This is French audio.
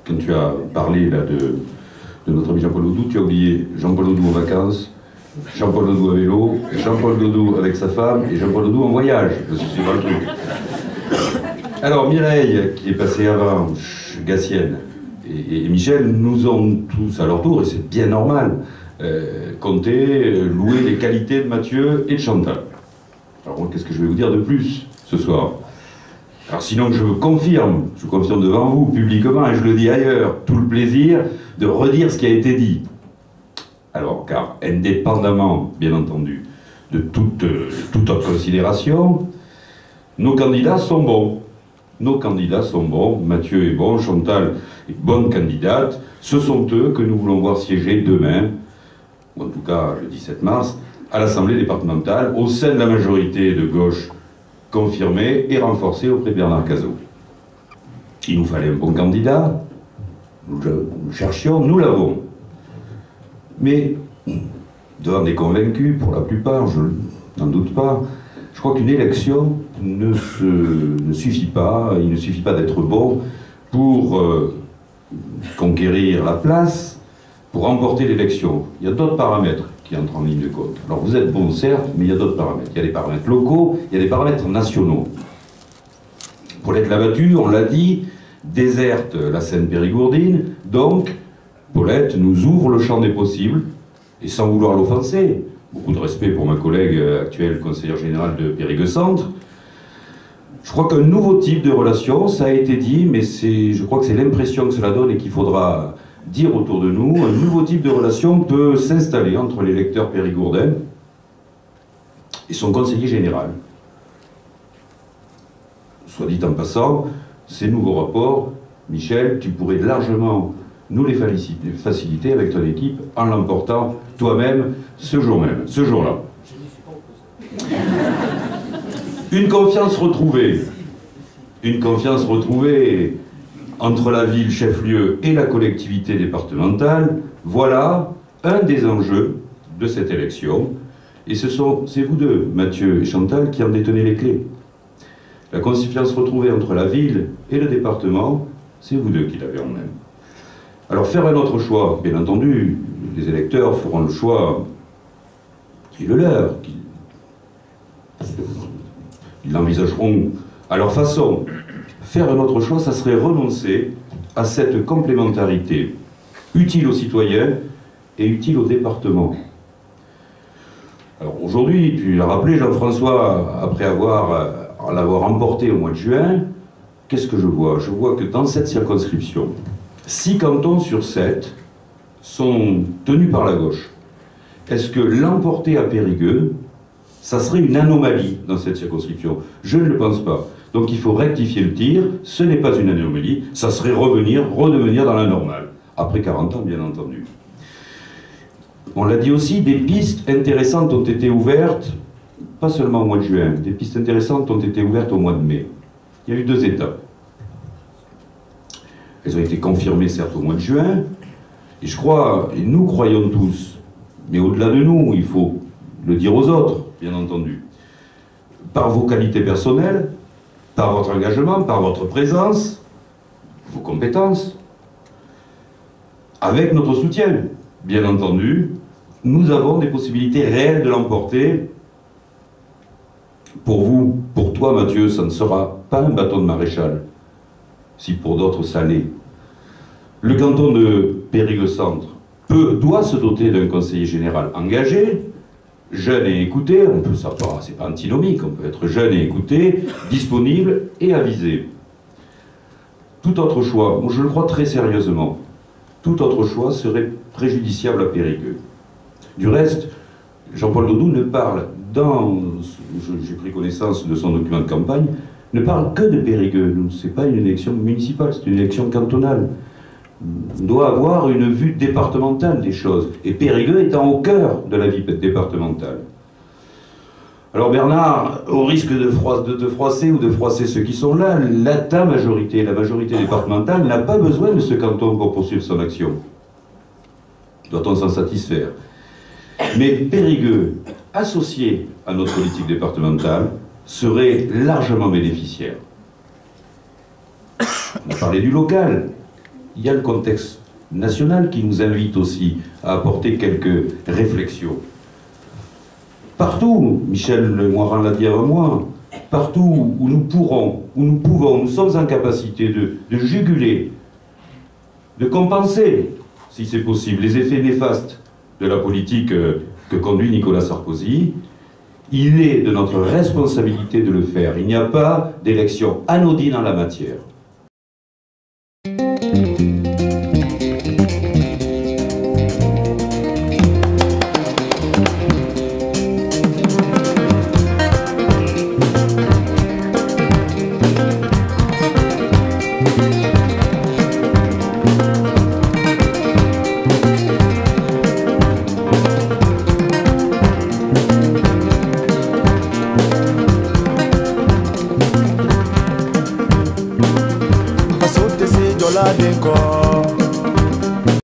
Quand tu as parlé là, de notre ami Jean-Paul Audoux, tu as oublié Jean-Paul Audoux en vacances, Jean-Paul Audoux à vélo, Jean-Paul Audoux avec sa femme et Jean-Paul Audoux en voyage, parce que c'est pas le truc. Alors Mireille, qui est passée avant, Gassienne, et Michel nous ont tous à leur tour, et c'est bien normal, compté, loué les qualités de Mathieu et de Chantal. Alors qu'est-ce que je vais vous dire de plus ce soir? Alors sinon je confirme devant vous publiquement, et je le dis ailleurs, tout le plaisir de redire ce qui a été dit. Alors, car indépendamment, bien entendu, de toute autre considération, nos candidats sont bons. Nos candidats sont bons, Mathieu est bon, Chantal est bonne candidate, ce sont eux que nous voulons voir siéger demain, ou en tout cas le 17 mars, à l'Assemblée départementale, au sein de la majorité de gauche confirmée et renforcée auprès de Bernard Cazeau. Il nous fallait un bon candidat, nous cherchions, nous l'avons. Mais, devant des convaincus, pour la plupart, je n'en doute pas, je crois qu'une élection ne suffit pas, il ne suffit pas d'être bon pour conquérir la place, pour remporter l'élection. Il y a d'autres paramètres qui entrent en ligne de compte. Alors vous êtes bon, certes, mais il y a d'autres paramètres. Il y a des paramètres locaux, il y a des paramètres nationaux. Paulette Labattu, on l'a dit, déserte la Seine périgourdine, donc Paulette nous ouvre le champ des possibles, et sans vouloir l'offenser, beaucoup de respect pour ma collègue actuelle conseillère générale de Périgueux Centre, je crois qu'un nouveau type de relation, ça a été dit, mais je crois que c'est l'impression que cela donne et qu'il faudra dire autour de nous, un nouveau type de relation peut s'installer entre l'électeur périgourdin et son conseiller général. Soit dit en passant, ces nouveaux rapports, Michel, tu pourrais largement nous les faciliter avec ton équipe en l'emportant toi-même ce jour-là. Une confiance retrouvée entre la ville chef-lieu et la collectivité départementale, voilà un des enjeux de cette élection. Et c'est vous deux, Mathieu et Chantal, qui en détenez les clés. La confiance retrouvée entre la ville et le département, c'est vous deux qui l'avez en main. Alors faire un autre choix, bien entendu, les électeurs feront le choix qui est le leur, ils l'envisageront à leur façon. Faire un autre choix, ça serait renoncer à cette complémentarité utile aux citoyens et utile au département. Alors aujourd'hui, tu l'as rappelé Jean-François, après l'avoir emporté au mois de juin, qu'est-ce que je vois? Je vois que dans cette circonscription, 6 cantons sur 7 sont tenus par la gauche. Est-ce que l'emporter à Périgueux, ça serait une anomalie dans cette circonscription? Je ne le pense pas. Donc il faut rectifier le tir, ce n'est pas une anomalie, ça serait redevenir dans la normale. Après 40 ans, bien entendu. On l'a dit aussi, des pistes intéressantes ont été ouvertes, pas seulement au mois de juin, des pistes intéressantes ont été ouvertes au mois de mai. Il y a eu 2 étapes. Elles ont été confirmées certes au mois de juin, et je crois, et nous croyons tous, mais au-delà de nous, il faut le dire aux autres, bien entendu, par vos qualités personnelles, par votre engagement, par votre présence, vos compétences, avec notre soutien, bien entendu, nous avons des possibilités réelles de l'emporter. Pour vous, pour toi Mathieu, ça ne sera pas un bâton de maréchal, si pour d'autres ça l'est. Le canton de Périgueux Centre doit se doter d'un conseiller général engagé, jeune et écouté, c'est pas antinomique, on peut être jeune et écouté, disponible et avisé. Tout autre choix, moi je le crois très sérieusement, tout autre choix serait préjudiciable à Périgueux. Du reste, Jean-Paul Audoux ne parle, j'ai pris connaissance de son document de campagne, ne parle que de Périgueux. Ce n'est pas une élection municipale, c'est une élection cantonale. On doit avoir une vue départementale des choses, et Périgueux étant au cœur de la vie départementale. Alors Bernard, au risque de te froisser ou de froisser ceux qui sont là, ta majorité, la majorité départementale, n'a pas besoin de ce canton pour poursuivre son action. Doit-on s'en satisfaire? Mais Périgueux, associé à notre politique départementale, serait largement bénéficiaire. On a parlé du local. Il y a le contexte national qui nous invite aussi à apporter quelques réflexions. Partout, Michel Moiran l'a dit avant moi, partout où nous pourrons, où nous pouvons, nous sommes en capacité de juguler, de compenser, si c'est possible, les effets néfastes de la politique que conduit Nicolas Sarkozy. Il est de notre responsabilité de le faire. Il n'y a pas d'élection anodine en la matière. Denko